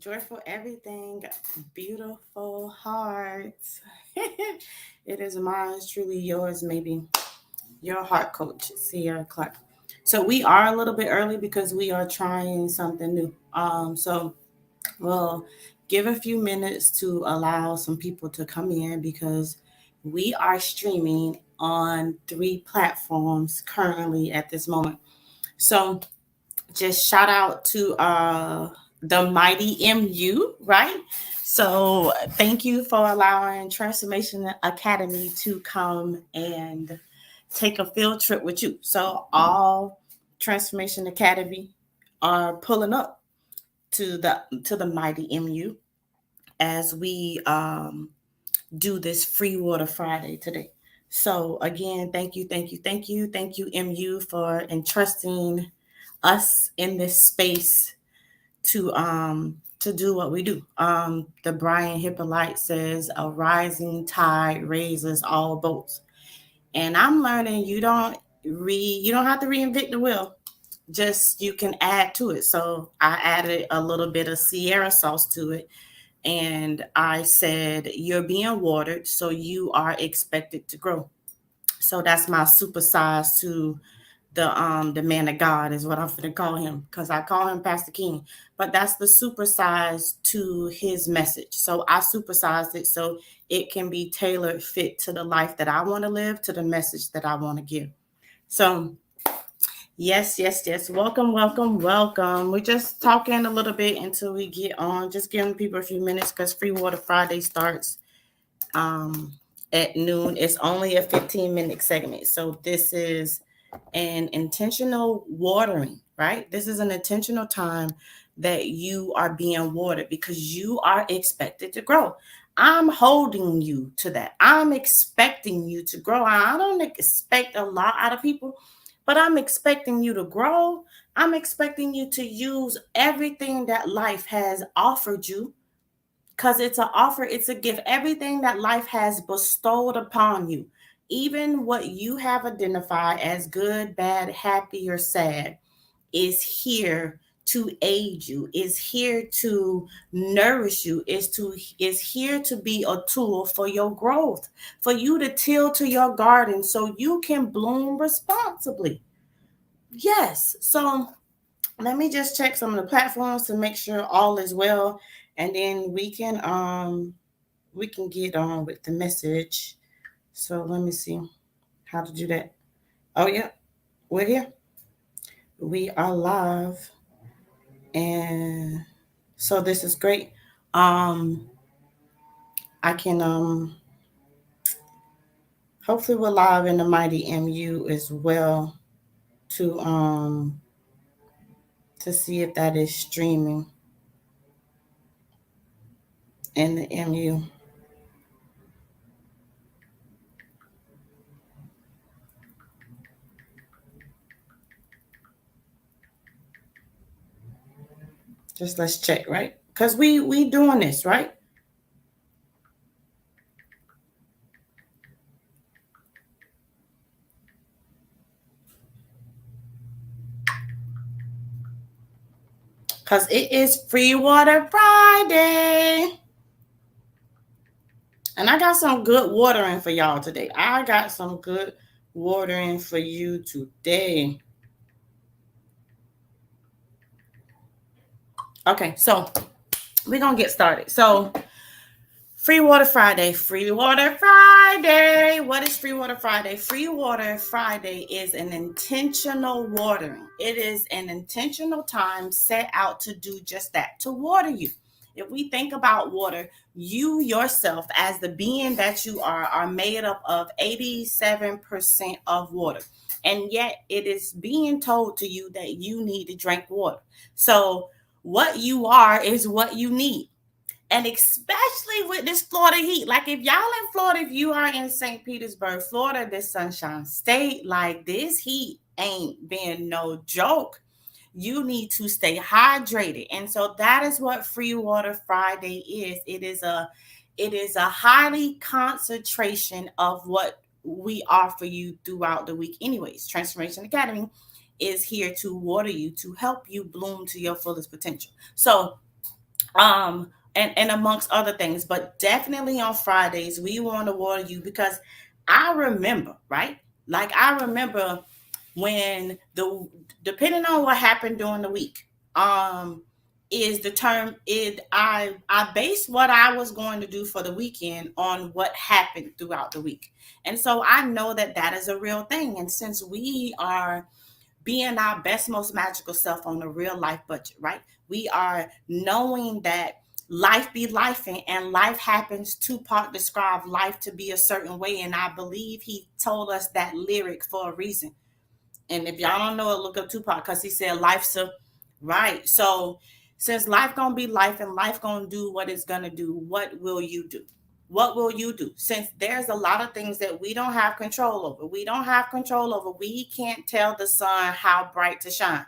Joyful everything, beautiful hearts. It is mine, truly yours, maybe your heart coach, Sierra Clark. So we are a little bit early because we are trying something new. So we'll give a few minutes to allow some people to come in because we are streaming on 3 platforms currently at this moment. So just shout out to the mighty MU, right? So thank you for allowing Transformation Academy to come and take a field trip with you. So all Transformation Academy are pulling up to the mighty MU as we do this free water Friday today. So again, thank you, MU, for entrusting us in this space to do what we do. The Brian Hippolyte says a rising tide raises all boats. And I'm learning you don't have to reinvent the wheel. Just you can add to it. So I added a little bit of Sierra sauce to it. And I said, you're being watered, so you are expected to grow. So that's my supersize to the man of God is what I'm gonna call him because I call him Pastor King, but that's the supersize to his message. So I supersized it so it can be tailored fit to the life that I want to live, to the message that I want to give. So yes. Welcome, welcome, welcome. We're just talking a little bit until we get on, just giving people a few minutes because Free Water Friday starts um at noon. It's only a 15-minute segment. So this is an intentional watering, right? This is an intentional time that you are being watered because you are expected to grow. I'm holding you to that. I'm expecting you to grow. I don't expect a lot out of people, but I'm expecting you to grow. I'm expecting you to use everything that life has offered you because it's an offer, it's a gift. Everything that life has bestowed upon you, even what you have identified as good, bad, happy, or sad, is here to aid you, is here to nourish you, is here to be a tool for your growth, for you to till to your garden so you can bloom responsibly. Yes. So let me just check some of the platforms to make sure all is well, and then we can get on with the message. So let me see how to do that. Oh yeah, we're here. We are live, and so this is great. Um, I can hopefully we're live in the mighty MU as well to to see if that is streaming in the MU. Just let's check, right? Because we doing this, right? Because it is Free Water Friday. And I got some good watering for y'all today. I got some good watering for you today. Okay, so we're going to get started. So, Free Water Friday. Free Water Friday. What is Free Water Friday? Free Water Friday is an intentional watering. It is an intentional time set out to do just that, to water you. If we think about water, you yourself, as the being that you are made up of 87% of water. And yet it is being told to you that you need to drink water. So, what you are is what you need. And especially with this Florida heat, like if y'all in Florida, if you are in St. Petersburg, Florida, this Sunshine State, like this heat ain't been no joke. You need to stay hydrated. And so that is what Free Water Friday is. It is a highly concentration of what we offer you throughout the week. Anyways, Transformation Academy is here to water you, to help you bloom to your fullest potential. So And amongst other things. But definitely on Fridays, we want to water you because I remember, right? Like I remember when the depending on what happened during the week, um, is the term it I based what I was going to do for the weekend on what happened throughout the week. And so I know that that is a real thing. And since we are being our best, most magical self on a real life budget, right? We are knowing that life be life and life happens. Tupac described life to be a certain way, and I believe he told us that lyric for a reason. And if y'all don't know it, look up Tupac because he said life's a right. So since life gonna be life and life gonna do what it's gonna do, what will you do? What will you do? Since there's a lot of things that we don't have control over. We don't have control over. We can't tell the sun how bright to shine.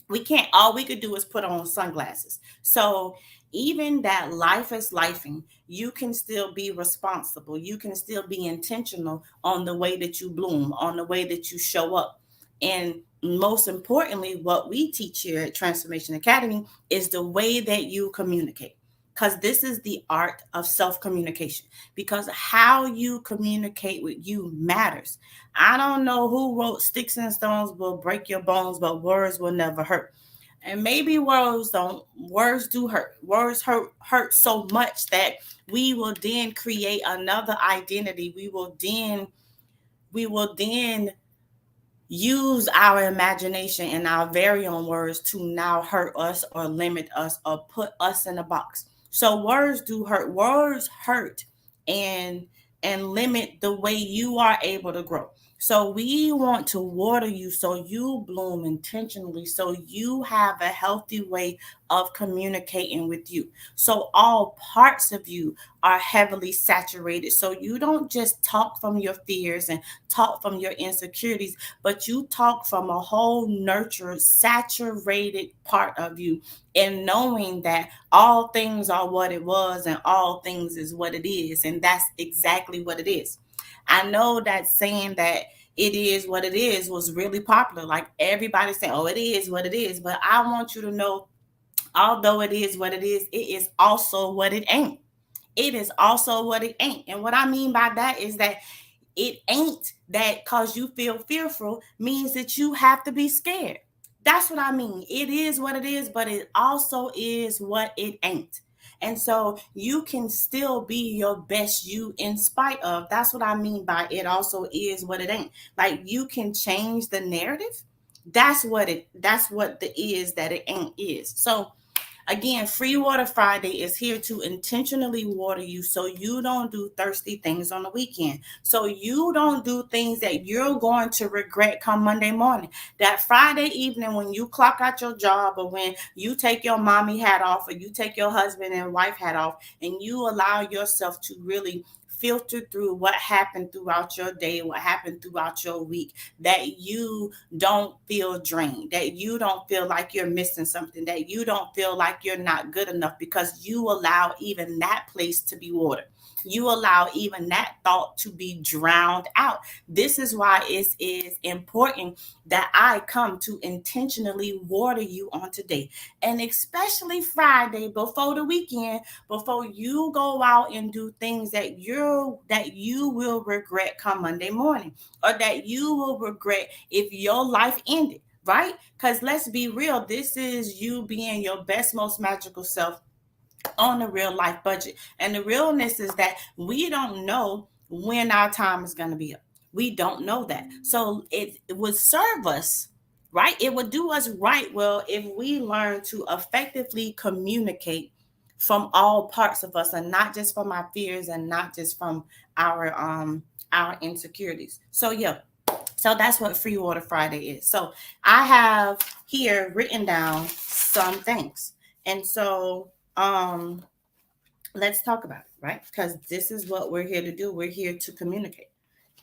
We can't. All we could do is put on sunglasses. So even that life is lifing, you can still be responsible. You can still be intentional on the way that you bloom, on the way that you show up. And most importantly, what we teach here at Transformation Academy is the way that you communicate, because this is the art of self communication, because how you communicate with you matters. I don't know who wrote sticks and stones will break your bones, but words will never hurt. And maybe words don't, words do hurt. Words hurt so much that we will then create another identity. We will then use our imagination and our very own words to now hurt us or limit us or put us in a box. So words do hurt. Words hurt and and limit the way you are able to grow. So we want to water you so you bloom intentionally, so you have a healthy way of communicating with you. So all parts of you are heavily saturated. So you don't just talk from your fears and talk from your insecurities, but you talk from a whole nurtured, saturated part of you, and knowing that all things are what it was and all things is what it is. And that's exactly what it is. I know that saying that it is what it is was really popular. Like everybody saying, oh, it is what it is. But I want you to know, although it is what it is also what it ain't. It is also what it ain't. And what I mean by that is that it ain't that cause you feel fearful means that you have to be scared. That's what I mean. It is what it is, but it also is what it ain't. And so you can still be your best you in spite of. That's what I mean by it also is what it ain't. Like you can change the narrative. That's what the is that it ain't is. So again, Free Water Friday is here to intentionally water you so you don't do thirsty things on the weekend. So you don't do things that you're going to regret come Monday morning. That Friday evening when you clock out your job, or when you take your mommy hat off, or you take your husband and wife hat off, and you allow yourself to really filter through what happened throughout your day, what happened throughout your week, that you don't feel drained, that you don't feel like you're missing something, that you don't feel like you're not good enough, because you allow even that place to be watered. You allow even that thought to be drowned out. This is why it is important that I come to intentionally water you on today. And especially Friday before the weekend, before you go out and do things that you will regret come Monday morning, or that you will regret if your life ended, right? Because let's be real, this is you being your best, most magical self on a real life budget. And the realness is that we don't know when our time is going to be up. We don't know that. So it would serve us, right? It would do us right well if we learn to effectively communicate from all parts of us, and not just from our fears, and not just from our insecurities. So yeah, so that's what Free Water Friday is. So I have here written down some things. And so let's talk about it, right? Because this is what we're here to do. We're here to communicate.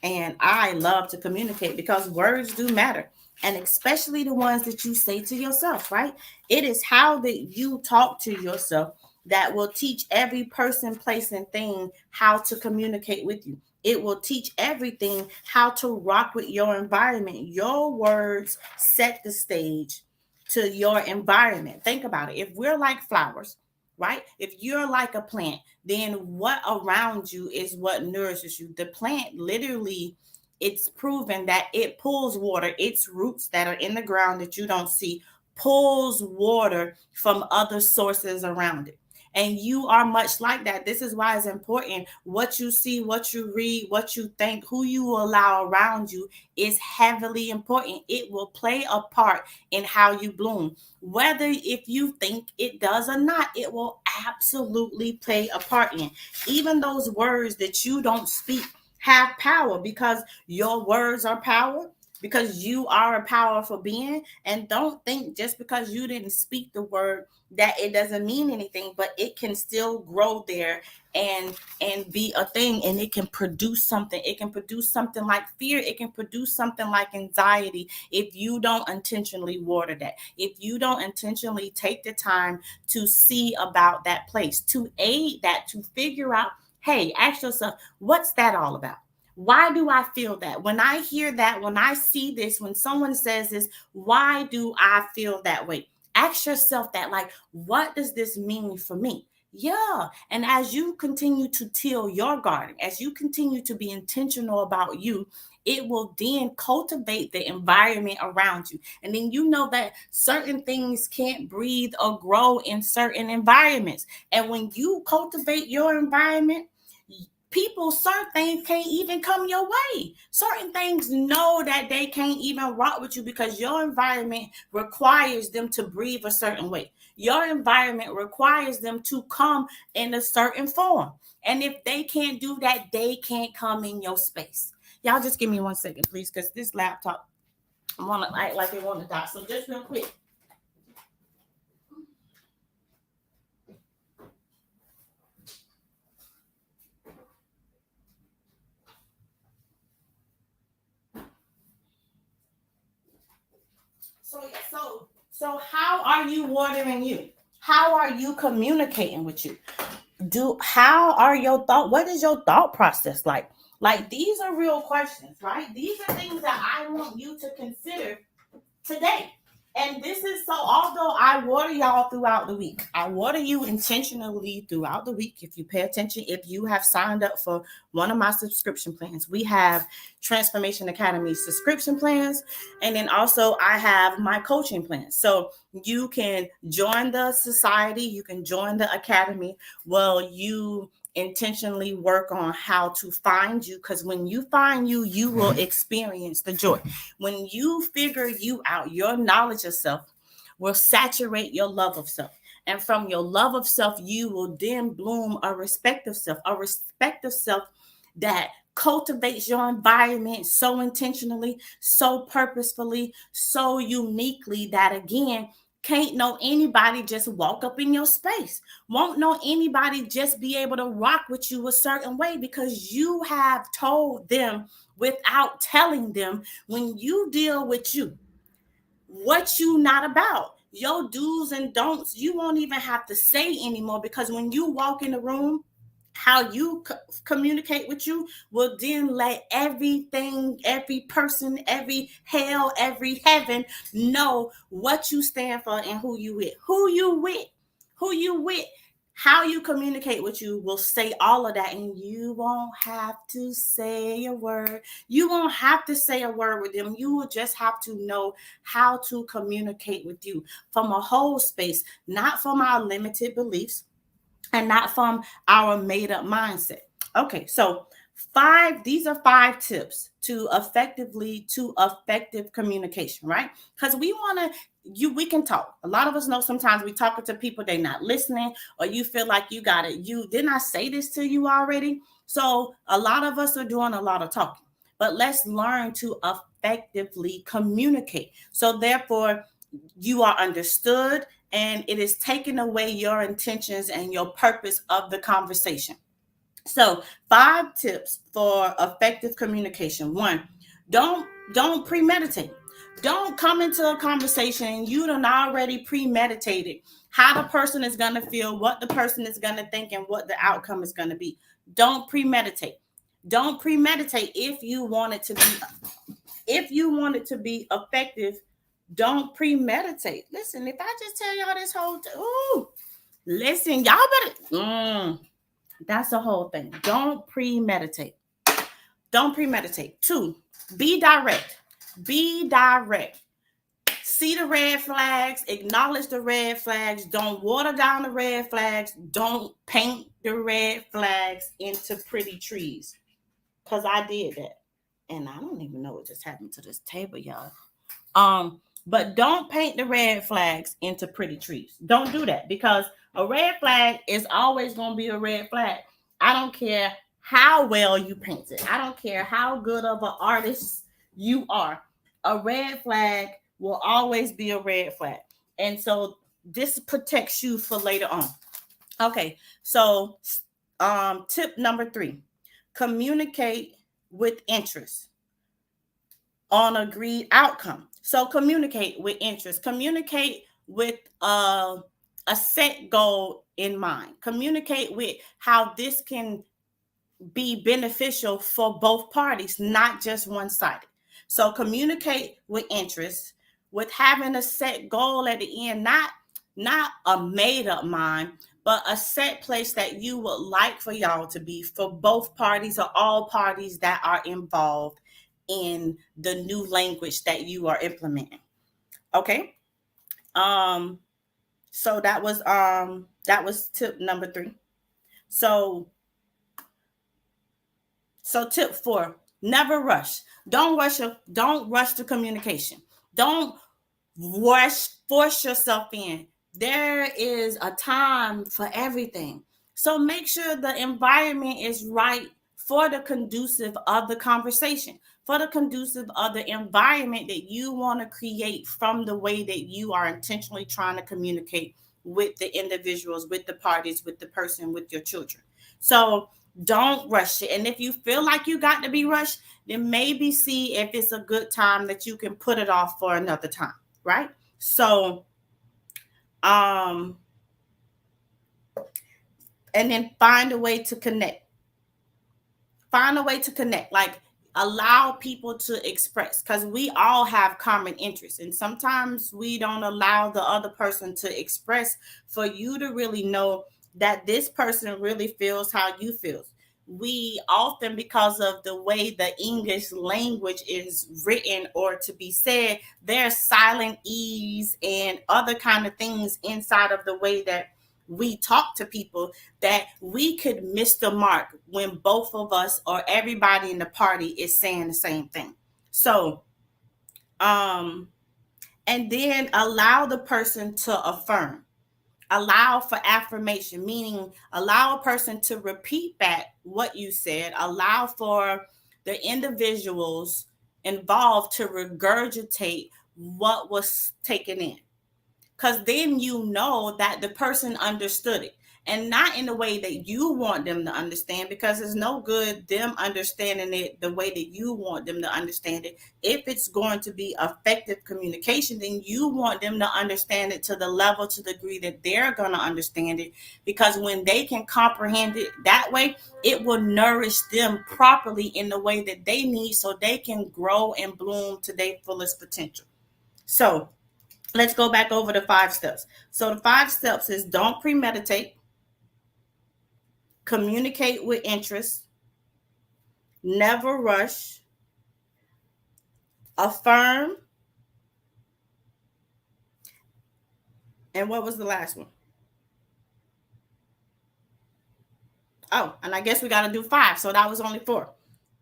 And I love to communicate because words do matter. And especially the ones that you say to yourself, right? It is how that you talk to yourself that will teach every person, place, and thing how to communicate with you. It will teach everything how to rock with your environment. Your words set the stage to your environment. Think about it. If we're like flowers, right? If you're like a plant, then what around you is what nourishes you. The plant literally, it's proven that it pulls water. Its roots that are in the ground that you don't see pulls water from other sources around it. And you are much like that. This is why it's important what you see, what you read, what you think, who you allow around you is heavily important. It will play a part in how you bloom. Whether if you think it does or not, it will absolutely play a part in. Even those words that you don't speak have power because your words are power, because you are a powerful being. And don't think just because you didn't speak the word that it doesn't mean anything, but it can still grow there and be a thing, and it can produce something. It can produce something like fear. It can produce something like anxiety if you don't intentionally water that, if you don't intentionally take the time to see about that place, to aid that, to figure out, hey, ask yourself, what's that all about? Why do I feel that? When I hear that, when I see this, when someone says this, why do I feel that way? Ask yourself that, like, what does this mean for me? Yeah. And as you continue to till your garden, as you continue to be intentional about you, it will then cultivate the environment around you. And then you know that certain things can't breathe or grow in certain environments. And when you cultivate your environment, people, certain things can't even come your way. Certain things know that they can't even rock with you because your environment requires them to breathe a certain way. Your environment requires them to come in a certain form. And if they can't do that, they can't come in your space. Y'all just give me 1 second, please, because this laptop, I want to act like it want to die. So just real quick. So how are you watering you? How are you communicating with you? How are your thought? What is your thought process like? Like, these are real questions, right? These are things that I want you to consider today. And this is so, although I water y'all throughout the week, I water you intentionally throughout the week. If you pay attention, if you have signed up for one of my subscription plans, we have Transformation Academy subscription plans. And then also I have my coaching plans. So you can join the society, you can join the academy. Well, you intentionally work on how to find you, because when you find you, you will experience the joy. When you figure you out, your knowledge of self will saturate your love of self. And from your love of self, you will then bloom a respect of self, that cultivates your environment so intentionally, so purposefully, so uniquely that, again, can't know anybody just walk up in your space. Won't know anybody just be able to rock with you a certain way, because you have told them without telling them. When you deal with you, what you not about, your do's and don'ts, you won't even have to say anymore, because when you walk in the room, how you communicate with you will then let everything, every person, every hell, every heaven know what you stand for and who you with. How you communicate with you will say all of that, and you won't have to say a word. You won't have to say a word with them. You will just have to know how to communicate with you from a whole space, not from our limited beliefs and not from our made up mindset. Okay, so these are 5 tips to effective communication, right? Because we can talk. A lot of us know sometimes we talking to people, they're not listening, or you feel like you got it. Didn't I say this to you already? So a lot of us are doing a lot of talking, but let's learn to effectively communicate. So therefore, you are understood, and it is taking away your intentions and your purpose of the conversation. So 5 tips for effective communication. 1, don't premeditate. Don't come into a conversation you done already premeditated how the person is going to feel, what the person is going to think, and what the outcome is going to be. Don't premeditate. Don't premeditate. If you want it to be effective, don't premeditate. Listen, if I just tell y'all this whole Listen, y'all better. That's the whole thing. Don't premeditate. Don't premeditate. 2, be direct. Be direct. See the red flags, acknowledge the red flags, don't water down the red flags, don't paint the red flags into pretty trees. Because I did that. And I don't even know what just happened to this table, y'all. But don't paint the red flags into pretty trees. Don't do that, because a red flag is always going to be a red flag. I don't care how well you paint it. I don't care how good of an artist you are. A red flag will always be a red flag. And so this protects you for later on. Okay, so tip number 3, communicate with interest on agreed outcome. So communicate with interest. Communicate with a set goal in mind. Communicate with how this can be beneficial for both parties, not just one-sided. So communicate with interest, with having a set goal at the end, not a made-up mind, but a set place that you would like for y'all to be for both parties or all parties that are involved in the new language that you are implementing. Okay. So that was tip number 3. So tip 4, never rush. Don't rush the communication. Don't force yourself in. There is a time for everything. So make sure the environment is right for the conducive of the conversation, for the conducive of the environment that you want to create from the way that you are intentionally trying to communicate with the individuals, with the parties, with the person, with your children. So don't rush it. And if you feel like you got to be rushed, then maybe see if it's a good time that you can put it off for another time, right? So, and then find a way to connect. Find a way to connect. Like, allow people to express, because we all have common interests, and sometimes we don't allow the other person to express for you to really know that this person really feels how you feel. We often, because of the way the English language is written or to be said, there's silent ease and other kind of things inside of the way that we talk to people, that we could miss the mark when both of us or everybody in the party is saying the same thing. So, and then allow the person to affirm. Allow for affirmation, meaning allow a person to repeat back what you said. Allow for the individuals involved to regurgitate what was taken in, because then you know that the person understood it, and not in the way that you want them to understand, because it's no good them understanding it the way that you want them to understand it. If it's going to be effective communication, then you want them to understand it to the level, to the degree that they're going to understand it, because when they can comprehend it that way, it will nourish them properly in the way that they need, so they can grow and bloom to their fullest potential. So let's go back over the 5 steps. So the 5 steps is: don't premeditate, communicate with interest, never rush, affirm, and what was the last one? Oh, and I guess we got to do 5. So that was only 4.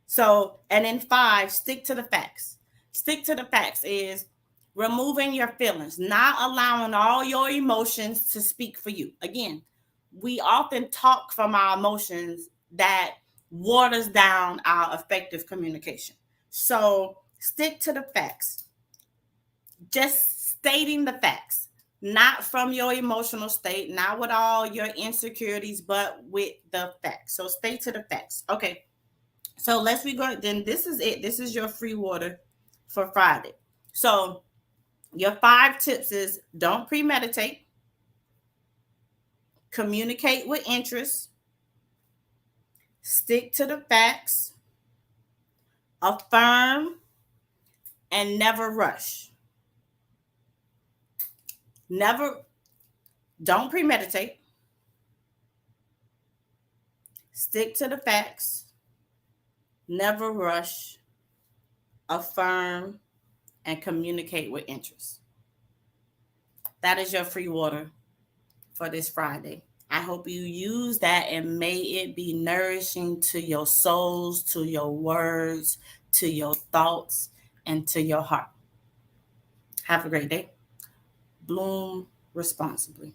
So, and then 5, stick to the facts. Stick to the facts is removing your feelings, not allowing all your emotions to speak for you. Again, we often talk from our emotions, that waters down our effective communication. So stick to the facts. Just stating the facts, not from your emotional state, not with all your insecurities, but with the facts. So stay to the facts. Okay. So let's be going. Then this is it. This is your free water for Friday. So your 5 tips is: don't premeditate, communicate with interest, stick to the facts, affirm, and never rush. Never, don't premeditate, Stick to the facts, never rush, affirm, and communicate with interest. That is your free water for this Friday. I hope you use that and may it be nourishing to your souls, to your words, to your thoughts, and to your heart. Have a great day. Bloom responsibly.